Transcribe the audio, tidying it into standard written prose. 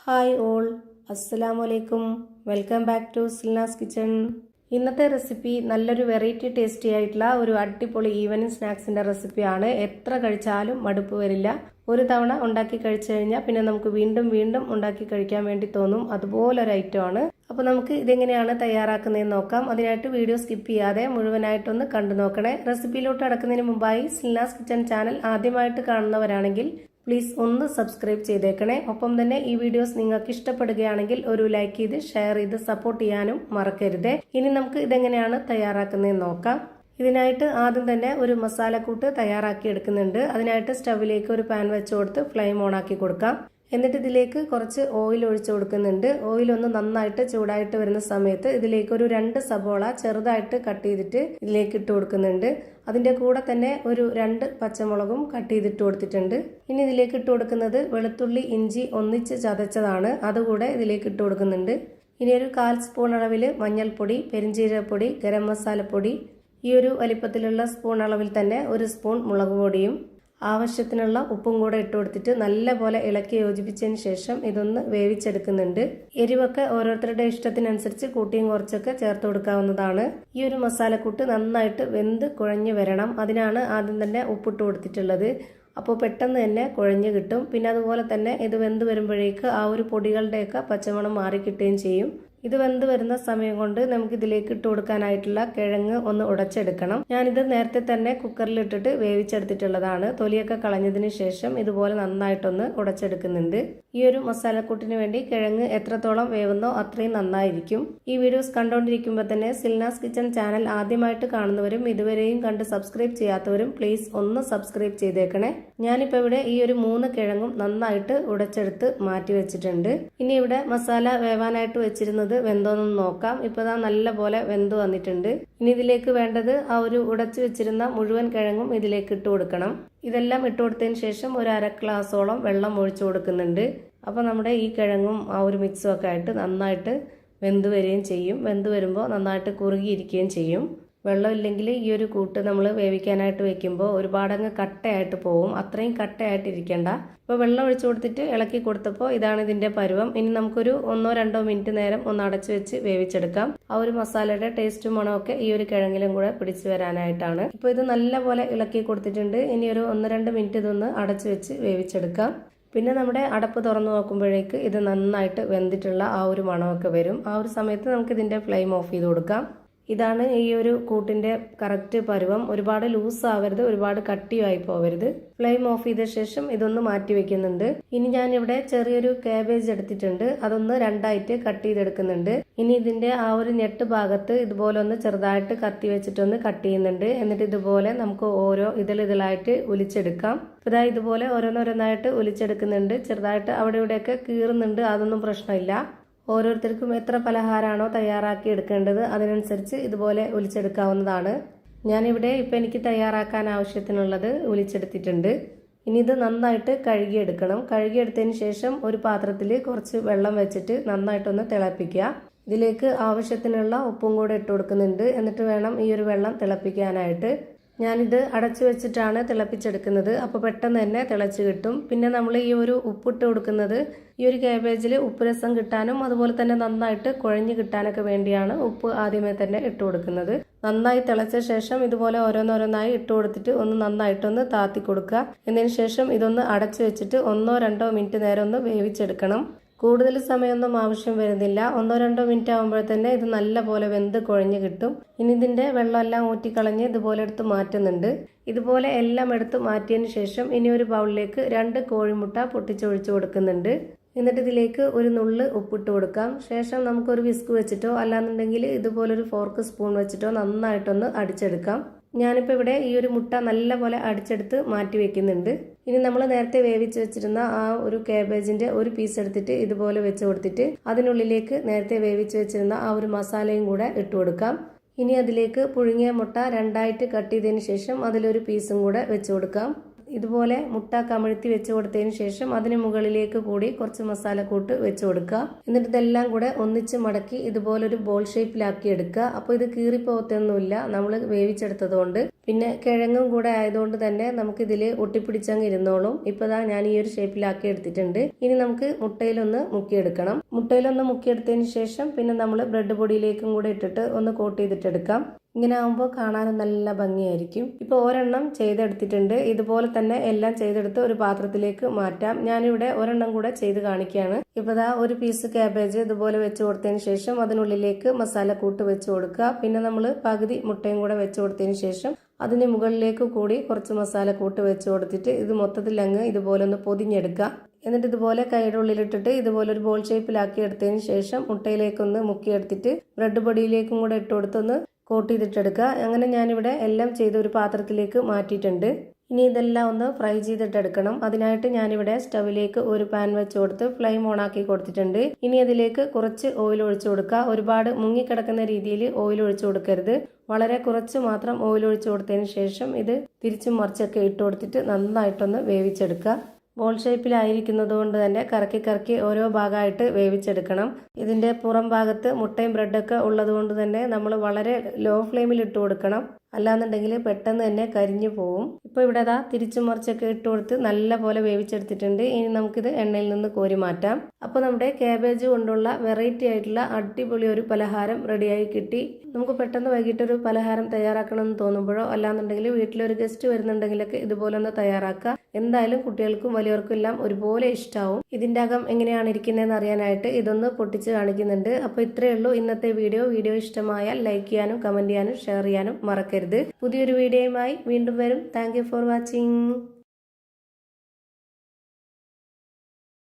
Hi all, അസ്സലാമലൈക്കും. Welcome back to Silna's kitchen. ഇന്നത്തെ recipe നല്ലൊരു വെറൈറ്റി ടേസ്റ്റി ആയിട്ടുള്ള ഒരു അടിപൊളി ഈവനിങ് സ്നാക്സിൻ്റെ റെസിപ്പിയാണ്. എത്ര കഴിച്ചാലും മടുപ്പ് വരില്ല. ഒരു തവണ ഉണ്ടാക്കി കഴിച്ചു കഴിഞ്ഞാൽ പിന്നെ നമുക്ക് വീണ്ടും വീണ്ടും ഉണ്ടാക്കി കഴിക്കാൻ വേണ്ടി തോന്നും. അതുപോലൊരു ഐറ്റമാണ്. അപ്പോൾ നമുക്ക് ഇതെങ്ങനെയാണ് തയ്യാറാക്കുന്നതെന്ന് നോക്കാം. അതിനായിട്ട് വീഡിയോ സ്കിപ്പ് ചെയ്യാതെ മുഴുവനായിട്ടൊന്ന് കണ്ടു നോക്കണേ. റെസിപ്പിയിലോട്ട് കടക്കുന്നതിന് മുമ്പായി സിൽനാസ് കിച്ചൺ ചാനൽ ആദ്യമായിട്ട് കാണുന്നവരാണെങ്കിൽ പ്ലീസ് ഒന്ന് സബ്സ്ക്രൈബ് ചെയ്തേക്കണേ. ഒപ്പം തന്നെ ഈ വീഡിയോസ് നിങ്ങൾക്ക് ഇഷ്ടപ്പെടുകയാണെങ്കിൽ ഒരു ലൈക്ക് ചെയ്ത് ഷെയർ ചെയ്ത് സപ്പോർട്ട് ചെയ്യാനും മറക്കരുത്. ഇനി നമുക്ക് ഇതെങ്ങനെയാണ് തയ്യാറാക്കുന്നതെന്ന് നോക്കാം. ഇതിനായിട്ട് ആദ്യം തന്നെ ഒരു മസാലക്കൂട്ട് തയ്യാറാക്കി എടുക്കുന്നുണ്ട്. അതിനായിട്ട് സ്റ്റവിലേക്ക് ഒരു പാൻ വെച്ച് കൊടുത്ത് ഫ്ലെയിം ഓൺ ആക്കി കൊടുക്കാം. എന്നിട്ട് ഇതിലേക്ക് കുറച്ച് ഓയിൽ ഒഴിച്ചു കൊടുക്കുന്നുണ്ട്. ഓയിൽ ഒന്ന് നന്നായിട്ട് ചൂടായിട്ട് വരുന്ന സമയത്ത് ഇതിലേക്ക് ഒരു 2 സബോള ചെറുതായിട്ട് കട്ട് ചെയ്തിട്ട് ഇതിലേക്ക് ഇട്ട് കൊടുക്കുന്നുണ്ട്. അതിൻ്റെ കൂടെ തന്നെ ഒരു 2 പച്ചമുളകും കട്ട് ചെയ്തിട്ട് കൊടുത്തിട്ടുണ്ട്. ഇനി ഇതിലേക്ക് ഇട്ട് കൊടുക്കുന്നത് വെളുത്തുള്ളി ഇഞ്ചി ഒന്നിച്ച് ചതച്ചതാണ്. അതുകൂടെ ഇതിലേക്ക് ഇട്ട് കൊടുക്കുന്നുണ്ട്. ഇനി ഒരു 1/4 സ്പൂൺ അളവിൽ മഞ്ഞൾപ്പൊടി, പെരിഞ്ജീരകപ്പൊടി, ഗരം മസാലപ്പൊടി, ഈ ഒരു വലിപ്പത്തിലുള്ള സ്പൂൺ അളവിൽ തന്നെ 1 സ്പൂൺ മുളക് പൊടിയും ആവശ്യത്തിനുള്ള ഉപ്പും കൂടെ ഇട്ട് കൊടുത്തിട്ട് നല്ലപോലെ ഇളക്കി യോജിപ്പിച്ചതിന് ശേഷം ഇതൊന്ന് വേവിച്ചെടുക്കുന്നുണ്ട്. എരിവൊക്കെ ഓരോരുത്തരുടെ ഇഷ്ടത്തിനനുസരിച്ച് കൂട്ടിയും കുറച്ചൊക്കെ ചേർത്ത് കൊടുക്കാവുന്നതാണ്. ഈ ഒരു മസാലക്കൂട്ട് നന്നായിട്ട് വെന്ത് കുഴഞ്ഞു വരണം. അതിനാണ് ആദ്യം തന്നെ ഉപ്പിട്ട് കൊടുത്തിട്ടുള്ളത്. അപ്പോൾ പെട്ടെന്ന് തന്നെ കുഴഞ്ഞു കിട്ടും. പിന്നെ അതുപോലെ തന്നെ ഇത് വെന്ത് വരുമ്പോഴേക്ക് ആ ഒരു പൊടികളുടെയൊക്കെ പച്ചമണം മാറിക്കിട്ടുകയും ചെയ്യും. ഇത് വെന്ത് വരുന്ന സമയം കൊണ്ട് നമുക്ക് ഇതിലേക്ക് ഇട്ട് കൊടുക്കാനായിട്ടുള്ള കിഴങ്ങ് ഒന്ന് ഉടച്ചെടുക്കണം. ഞാനിത് നേരത്തെ തന്നെ കുക്കറിൽ ഇട്ടിട്ട് വേവിച്ചെടുത്തിട്ടുള്ളതാണ്. തൊലിയൊക്കെ കളഞ്ഞതിന് ശേഷം ഇതുപോലെ നന്നായിട്ടൊന്ന് ഉടച്ചെടുക്കുന്നുണ്ട്. ഈ ഒരു മസാലക്കൂട്ടിന് വേണ്ടി കിഴങ്ങ് എത്രത്തോളം വേവുന്നോ അത്രയും നന്നായിരിക്കും. ഈ വീഡിയോസ് കണ്ടുകൊണ്ടിരിക്കുമ്പോൾ തന്നെ സിൽനാസ് കിച്ചൺ ചാനൽ ആദ്യമായിട്ട് കാണുന്നവരും ഇതുവരെയും കണ്ട് സബ്സ്ക്രൈബ് ചെയ്യാത്തവരും പ്ലീസ് ഒന്ന് സബ്സ്ക്രൈബ് ചെയ്തേക്കണേ. ഞാനിപ്പോൾ ഇവിടെ ഈ ഒരു 3 കിഴങ്ങും നന്നായിട്ട് ഉടച്ചെടുത്ത് മാറ്റി വെച്ചിട്ടുണ്ട്. ഇനി ഇവിടെ മസാല വേവാനായിട്ട് വെച്ചിരുന്നത് വെന്തോന്നൊന്ന് നോക്കാം. ഇപ്പോൾ നല്ല പോലെ വെന്ത് വന്നിട്ടുണ്ട്. ഇനി ഇതിലേക്ക് വേണ്ടത് ആ ഒരു ഉടച്ചു വെച്ചിരുന്ന മുഴുവൻ കിഴങ്ങും ഇതിലേക്ക് ഇട്ട് കൊടുക്കണം. ഇതെല്ലാം ഇട്ട് കൊടുത്തതിന് ശേഷം ഒരു 1/2 ഗ്ലാസോളം വെള്ളം ഒഴിച്ചു കൊടുക്കുന്നുണ്ട്. അപ്പോൾ നമ്മുടെ ഈ കിഴങ്ങും ആ ഒരു മിക്സും ഒക്കെ ആയിട്ട് നന്നായിട്ട് വെന്ത് വരികയും ചെയ്യും. വെന്ത് വരുമ്പോൾ നന്നായിട്ട് കുറുകിയിരിക്കുകയും ചെയ്യും. വെള്ളമില്ലെങ്കിൽ ഈ ഒരു കൂട്ട് നമ്മൾ വേവിക്കാനായിട്ട് വെക്കുമ്പോൾ ഒരുപാടങ്ങ് കട്ടയായിട്ട് പോവും. അത്രയും കട്ടയായിട്ട് ഇരിക്കേണ്ട. ഇപ്പോൾ വെള്ളം ഒഴിച്ചു കൊടുത്തിട്ട് ഇളക്കി കൊടുത്തപ്പോൾ ഇതാണ് ഇതിൻ്റെ പരുവം. ഇനി നമുക്കൊരു 1-2 മിനിറ്റ് നേരം ഒന്ന് അടച്ചു വെച്ച് വേവിച്ചെടുക്കാം. ആ ഒരു മസാലയുടെ ടേസ്റ്റും മണമൊക്കെ ഈ ഒരു കിഴങ്ങിലും കൂടെ പിടിച്ചു വരാനായിട്ടാണ്. ഇപ്പോൾ ഇത് നല്ലപോലെ ഇളക്കി കൊടുത്തിട്ടുണ്ട്. ഇനി ഒരു 1-2 മിനിറ്റ് ഇതൊന്ന് അടച്ചു വെച്ച് വേവിച്ചെടുക്കാം. പിന്നെ നമ്മുടെ അടപ്പ് തുറന്നു നോക്കുമ്പോഴേക്ക് ഇത് നന്നായിട്ട് വെന്തിട്ടുള്ള ആ ഒരു മണമൊക്കെ വരും. ആ ഒരു സമയത്ത് നമുക്ക് ഇതിൻ്റെ ഫ്ലെയിം ഓഫ് ചെയ്ത് കൊടുക്കാം. ഇതാണ് ഈ ഒരു കൂട്ടിൻ്റെ കറക്റ്റ് പരുവം. ഒരുപാട് ലൂസ് ആവരുത്, ഒരുപാട് കട്ടിയായി പോവരുത്. ഫ്ലെയിം ഓഫ് ചെയ്ത ശേഷം ഇതൊന്ന് മാറ്റി വെക്കുന്നുണ്ട്. ഇനി ഞാനിവിടെ ചെറിയൊരു കാബേജ് എടുത്തിട്ടുണ്ട്. അതൊന്ന് 2ആയിട്ട് കട്ട് ചെയ്തെടുക്കുന്നുണ്ട്. ഇനി ഇതിൻ്റെ ആ ഒരു ഞെട്ട് ഭാഗത്ത് ഇതുപോലെ ഒന്ന് ചെറുതായിട്ട് കത്തി വെച്ചിട്ടൊന്ന് കട്ട് ചെയ്യുന്നുണ്ട്. എന്നിട്ട് ഇതുപോലെ നമുക്ക് ഓരോ ഇതിലായിട്ട് ഒലിച്ചെടുക്കാം. ഇതാ ഇതുപോലെ ഓരോന്നോരോന്നായിട്ട് ഒലിച്ചെടുക്കുന്നുണ്ട്. ചെറുതായിട്ട് അവിടെ ഇവിടെയൊക്കെ കീറുന്നുണ്ട്. അതൊന്നും പ്രശ്നമില്ല. ഓരോരുത്തർക്കും എത്ര പലഹാരമാണോ തയ്യാറാക്കി എടുക്കേണ്ടത് അതിനനുസരിച്ച് ഇതുപോലെ ഒലിച്ചെടുക്കാവുന്നതാണ്. ഞാനിവിടെ ഇപ്പം എനിക്ക് തയ്യാറാക്കാൻ ആവശ്യത്തിനുള്ളത് ഒലിച്ചെടുത്തിട്ടുണ്ട്. ഇനി ഇത് നന്നായിട്ട് കഴുകിയെടുക്കണം. കഴുകിയെടുത്തതിന് ശേഷം ഒരു പാത്രത്തിൽ കുറച്ച് വെള്ളം വെച്ചിട്ട് നന്നായിട്ടൊന്ന് തിളപ്പിക്കുക. ഇതിലേക്ക് ആവശ്യത്തിനുള്ള ഉപ്പും കൂടെ ഇട്ട് കൊടുക്കുന്നുണ്ട്. എന്നിട്ട് വേണം ഈ ഒരു വെള്ളം തിളപ്പിക്കാനായിട്ട്. ഞാനിത് അടച്ചു വെച്ചിട്ടാണ് തിളപ്പിച്ചെടുക്കുന്നത്. അപ്പോൾ പെട്ടെന്ന് തന്നെ തിളച്ച് കിട്ടും. പിന്നെ നമ്മൾ ഈ ഒരു ഉപ്പിട്ട് കൊടുക്കുന്നത് ഈ ഒരു കാബേജിൽ ഉപ്പ് രസം കിട്ടാനും അതുപോലെ തന്നെ നന്നായിട്ട് കുഴഞ്ഞു കിട്ടാനൊക്കെ വേണ്ടിയാണ് ഉപ്പ് ആദ്യമേ തന്നെ ഇട്ട് കൊടുക്കുന്നത്. നന്നായി തിളച്ച ശേഷം ഇതുപോലെ ഓരോന്നോരോന്നായി ഇട്ട് കൊടുത്തിട്ട് ഒന്ന് നന്നായിട്ടൊന്ന് താത്തി കൊടുക്കുക. എന്നതിന് ശേഷം ഇതൊന്ന് അടച്ചു വെച്ചിട്ട് 1-2 മിനിറ്റ് നേരം ഒന്ന് വേവിച്ചെടുക്കണം. കൂടുതൽ സമയമൊന്നും ആവശ്യം വരുന്നില്ല. 1-2 മിനിറ്റ് ആകുമ്പോൾ തന്നെ ഇത് നല്ല പോലെ വെന്ത് കുഴഞ്ഞു കിട്ടും. ഇനി ഇതിൻ്റെ വെള്ളമെല്ലാം ഊറ്റിക്കളഞ്ഞ് ഇതുപോലെ എടുത്ത് മാറ്റുന്നുണ്ട്. ഇതുപോലെ എല്ലാം എടുത്ത് മാറ്റിയതിന് ശേഷം ഇനി ഒരു ബൗളിലേക്ക് 2 കോഴിമുട്ട പൊട്ടിച്ചൊഴിച്ചു കൊടുക്കുന്നുണ്ട്. എന്നിട്ട് ഇതിലേക്ക് ഒരു നുള്ള് ഉപ്പിട്ട് കൊടുക്കാം. ശേഷം നമുക്കൊരു വിസ്ക് വെച്ചിട്ടോ അല്ലാന്നുണ്ടെങ്കിൽ ഇതുപോലൊരു ഫോർക്ക് സ്പൂൺ വെച്ചിട്ടോ നന്നായിട്ടൊന്ന് അടിച്ചെടുക്കാം. ഞാനിപ്പോൾ ഇവിടെ ഈ ഒരു മുട്ട നല്ലപോലെ അടിച്ചെടുത്ത് മാറ്റി വെക്കുന്നുണ്ട്. ഇനി നമ്മൾ നേരത്തെ വേവിച്ച് വെച്ചിരുന്ന ആ ഒരു കാബേജിൻ്റെ ഒരു പീസ് എടുത്തിട്ട് ഇതുപോലെ വെച്ച് കൊടുത്തിട്ട് അതിനുള്ളിലേക്ക് നേരത്തെ വേവിച്ച് വെച്ചിരുന്ന ആ ഒരു മസാലയും കൂടെ ഇട്ട് കൊടുക്കാം. ഇനി അതിലേക്ക് പുഴുങ്ങിയ മുട്ട 2ആയിട്ട് കട്ട് ചെയ്തതിന് ശേഷം അതിലൊരു പീസും കൂടെ വെച്ച് കൊടുക്കാം. ഇതുപോലെ മുട്ട കമഴ്ത്തി വെച്ച് കൊടുത്തതിന് ശേഷം അതിന് മുകളിലേക്ക് കൂടി കുറച്ച് മസാലക്കൂട്ട് വെച്ച് കൊടുക്കുക. എന്നിട്ട് ഇതെല്ലാം കൂടെ ഒന്നിച്ച് മടക്കി ഇതുപോലൊരു ബോൾ ഷേപ്പിലാക്കി എടുക്കുക. അപ്പോൾ ഇത് കീറിപ്പോകത്തൊന്നുമില്ല. നമ്മൾ വേവിച്ചെടുത്തത് കൊണ്ട് പിന്നെ കിഴങ്ങും കൂടെ ആയതുകൊണ്ട് തന്നെ നമുക്കിതിൽ ഒട്ടിപ്പിടിച്ചങ്ങ് ഇരുന്നോളും. ഇപ്പോൾ ദാ ഞാൻ ഈ ഒരു ഷേപ്പിലാക്കി എടുത്തിട്ടുണ്ട്. ഇനി നമുക്ക് മുട്ടയിലൊന്ന് മുക്കിയെടുക്കണം. മുട്ടയിലൊന്ന് മുക്കിയെടുത്തതിന് ശേഷം പിന്നെ നമ്മൾ ബ്രെഡ് പൊടിയിലേക്കും കൂടെ ഇട്ടിട്ട് ഒന്ന് കോട്ട് ചെയ്തിട്ടെടുക്കാം. ഇങ്ങനെ ആകുമ്പോൾ കാണാനും നല്ല ഭംഗിയായിരിക്കും. ഇപ്പോൾ ഒരെണ്ണം ചെയ്തെടുത്തിട്ടുണ്ട്. ഇതുപോലെ തന്നെ എല്ലാം ചെയ്തെടുത്ത് ഒരു പാത്രത്തിലേക്ക് മാറ്റാം. ഞാനിവിടെ ഒരെണ്ണം കൂടെ ചെയ്ത് കാണിക്കുകയാണ്. ഇപ്പോൾ ദാ ഒരു പീസ് ക്യാബേജ് ഇതുപോലെ വെച്ച് കൊടുത്തതിന് ശേഷം അതിനുള്ളിലേക്ക് മസാലക്കൂട്ട് വെച്ച് കൊടുക്കുക. പിന്നെ നമ്മൾ പകുതി മുട്ടയും കൂടെ വെച്ച് കൊടുത്തതിന് ശേഷം അതിന് മുകളിലേക്ക് കൂടി കുറച്ച് മസാലക്കൂട്ട് വെച്ച് കൊടുത്തിട്ട് ഇത് മൊത്തത്തിൽ അങ്ങ് ഇതുപോലെ ഒന്ന് പൊതിഞ്ഞെടുക്കുക. എന്നിട്ട് ഇതുപോലെ കൈയുടെ ഉള്ളിലിട്ടിട്ട് ഇതുപോലെ ഒരു ബോൾ ഷേപ്പിലാക്കി എടുത്തതിന് ശേഷം മുട്ടയിലേക്കൊന്ന് മുക്കിയെടുത്തിട്ട് ബ്രെഡ് പൊടിയിലേക്കും കൂടെ ഇട്ട് കൊടുത്തൊന്ന് കോട്ട് ചെയ്തിട്ടെടുക്കുക. അങ്ങനെ ഞാനിവിടെ എല്ലാം ചെയ്ത് ഒരു പാത്രത്തിലേക്ക് മാറ്റിയിട്ടുണ്ട്. ഇനി ഇതെല്ലാം ഒന്ന് ഫ്രൈ ചെയ്തിട്ടെടുക്കണം. അതിനായിട്ട് ഞാനിവിടെ സ്റ്റവിലേക്ക് ഒരു പാൻ വെച്ച് കൊടുത്ത് ഫ്ലെയിം ഓൺ ആക്കി കൊടുത്തിട്ടുണ്ട്. ഇനി അതിലേക്ക് കുറച്ച് ഓയിൽ ഒഴിച്ചു കൊടുക്കുക. ഒരുപാട് മുങ്ങിക്കിടക്കുന്ന രീതിയിൽ ഓയിൽ ഒഴിച്ചു കൊടുക്കരുത്. വളരെ കുറച്ച് മാത്രം ഓയിൽ ഒഴിച്ചു കൊടുത്തതിന് ശേഷം ഇത് തിരിച്ചും മറിച്ചൊക്കെ ഇട്ട് കൊടുത്തിട്ട് നന്നായിട്ടൊന്ന് വേവിച്ചെടുക്കുക. ബോൾ ഷേപ്പിലായിരിക്കുന്നത് കൊണ്ട് തന്നെ കറക്കി കറക്കി ഓരോ ഭാഗമായിട്ട് വേവിച്ചെടുക്കണം. ഇതിൻ്റെ പുറം ഭാഗത്ത് മുട്ടയും ബ്രെഡൊക്കെ ഉള്ളത് കൊണ്ട് തന്നെ നമ്മൾ വളരെ ലോ ഫ്ലെയിമിൽ ഇട്ട് കൊടുക്കണം. അല്ലാന്നുണ്ടെങ്കിൽ പെട്ടെന്ന് തന്നെ കരിഞ്ഞു പോവും. ഇപ്പോൾ ഇവിടെ ദാ തിരിച്ചും മറിച്ചൊക്കെ ഇട്ട് കൊടുത്ത് നല്ല പോലെ വേവിച്ചെടുത്തിട്ടുണ്ട്. ഇനി നമുക്കിത് എണ്ണയിൽ നിന്ന് കോരി മാറ്റാം. അപ്പോൾ നമ്മുടെ ക്യാബേജ് കൊണ്ടുള്ള വെറൈറ്റി ആയിട്ടുള്ള അടിപൊളി ഒരു പലഹാരം റെഡിയായി കിട്ടി. നമുക്ക് പെട്ടെന്ന് വൈകിട്ടൊരു പലഹാരം തയ്യാറാക്കണമെന്ന് തോന്നുമ്പോഴോ അല്ലാന്നുണ്ടെങ്കിൽ വീട്ടിലൊരു ഗസ്റ്റ് വരുന്നുണ്ടെങ്കിലൊക്കെ ഇതുപോലെ ഒന്ന് തയ്യാറാക്കുക. എന്തായാലും കുട്ടികൾക്കും വലിയവർക്കും എല്ലാം ഒരുപോലെ ഇഷ്ടാവും. ഇതിൻ്റെ അകം എങ്ങനെയാണ് ഇരിക്കുന്നതെന്ന് അറിയാനായിട്ട് ഇതൊന്ന് പൊട്ടിച്ച് കാണിക്കുന്നുണ്ട്. അപ്പോൾ ഇത്രയേ ഉള്ളൂ ഇന്നത്തെ വീഡിയോ. വീഡിയോ ഇഷ്ടമായാൽ ലൈക്ക് ചെയ്യാനും കമന്റ് ചെയ്യാനും ഷെയർ ചെയ്യാനും മറക്കരുത്. പുതിയൊരു വീഡിയോയുമായി വീണ്ടും വരും. Thank you for watching.